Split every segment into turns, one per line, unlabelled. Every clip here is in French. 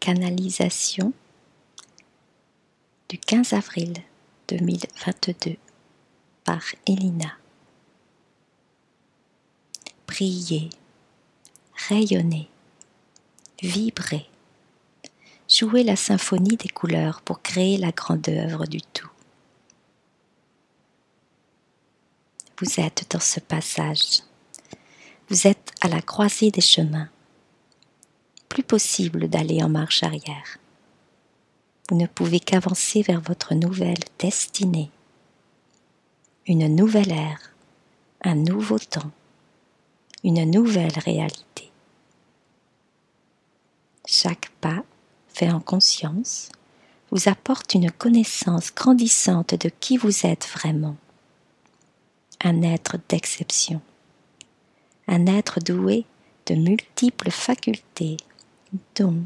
canalisation du 15 avril 2022 par Elina. Briller, rayonner, vibrer, jouer la symphonie des couleurs pour créer la grande œuvre du tout. Vous êtes dans ce passage. Vous êtes à la croisée des chemins. Plus possible d'aller en marche arrière. Vous ne pouvez qu'avancer vers votre nouvelle destinée. Une nouvelle ère, un nouveau temps, une nouvelle réalité. Chaque pas fait en conscience vous apporte une connaissance grandissante de qui vous êtes vraiment. Un être d'exception. Un être doué de multiples facultés, dons,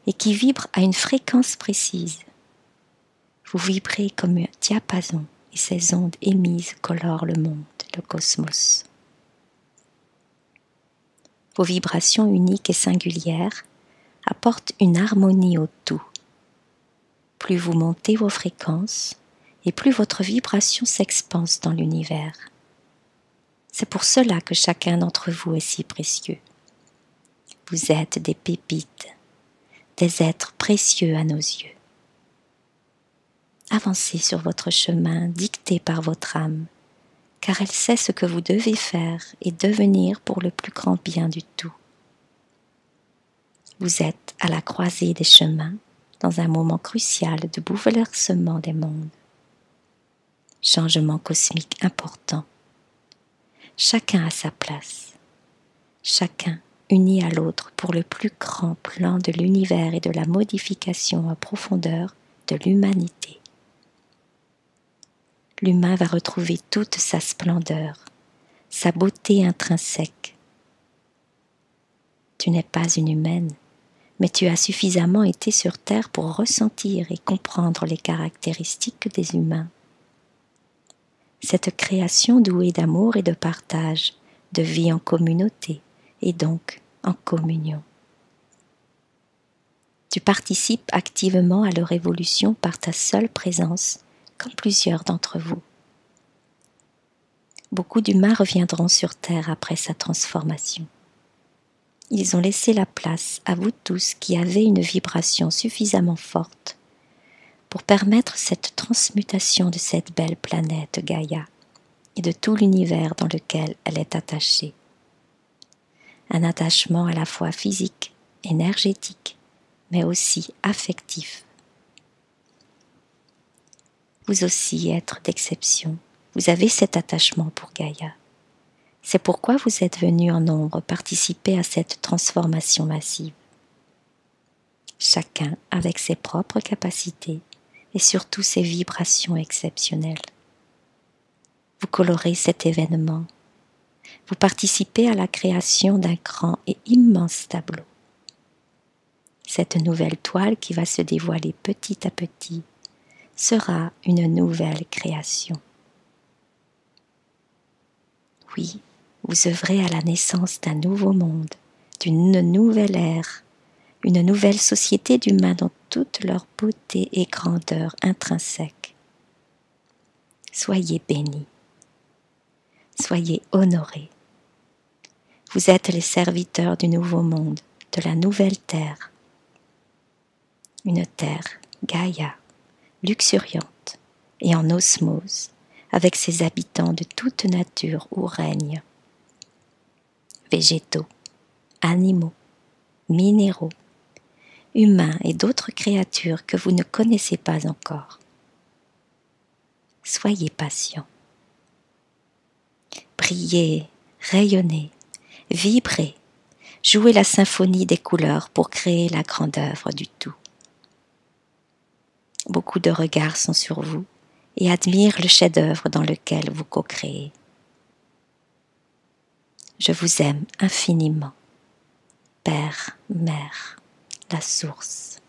et qui vibre à une fréquence précise. Vous vibrez comme un diapason, et ces ondes émises colorent le monde, le cosmos. Vos vibrations uniques et singulières apportent une harmonie au tout. Plus vous montez vos fréquences, et plus votre vibration s'expanse dans l'univers. C'est pour cela que chacun d'entre vous est si précieux. Vous êtes des pépites, des êtres précieux à nos yeux. Avancez sur votre chemin dicté par votre âme, car elle sait ce que vous devez faire et devenir pour le plus grand bien du tout. Vous êtes à la croisée des chemins, dans un moment crucial de bouleversement des mondes. Changement cosmique important. Chacun à sa place. Chacun uni à l'autre pour le plus grand plan de l'univers et de la modification en profondeur de l'humanité. L'humain va retrouver toute sa splendeur, sa beauté intrinsèque. Tu n'es pas une humaine, mais tu as suffisamment été sur Terre pour ressentir et comprendre les caractéristiques des humains. Cette création douée d'amour et de partage, de vie en communauté et donc en communion. Tu participes activement à leur évolution par ta seule présence, comme plusieurs d'entre vous. Beaucoup d'humains reviendront sur Terre après sa transformation. Ils ont laissé la place à vous tous qui avez une vibration suffisamment forte pour permettre cette transmutation de cette belle planète Gaïa et de tout l'univers dans lequel elle est attachée. Un attachement à la fois physique, énergétique, mais aussi affectif. Vous aussi, être d'exception, vous avez cet attachement pour Gaïa. C'est pourquoi vous êtes venus en nombre participer à cette transformation massive. Chacun avec ses propres capacités et surtout ses vibrations exceptionnelles. Vous colorez cet événement. Vous participez à la création d'un grand et immense tableau. Cette nouvelle toile qui va se dévoiler petit à petit sera une nouvelle création. Oui, vous œuvrez à la naissance d'un nouveau monde, d'une nouvelle ère, une nouvelle société d'humains dans toute leur beauté et grandeur intrinsèque. Soyez bénis, soyez honorés. Vous êtes les serviteurs du nouveau monde, de la nouvelle terre. Une terre, Gaïa, luxuriante et en osmose, avec ses habitants de toute nature où règnent végétaux, animaux, minéraux, humains et d'autres créatures que vous ne connaissez pas encore. Soyez patients. Brillez, rayonnez, vibrez, jouez la symphonie des couleurs pour créer la grande œuvre du tout. Beaucoup de regards sont sur vous et admirent le chef-d'œuvre dans lequel vous co-créez. Je vous aime infiniment, Père, Mère, la Source.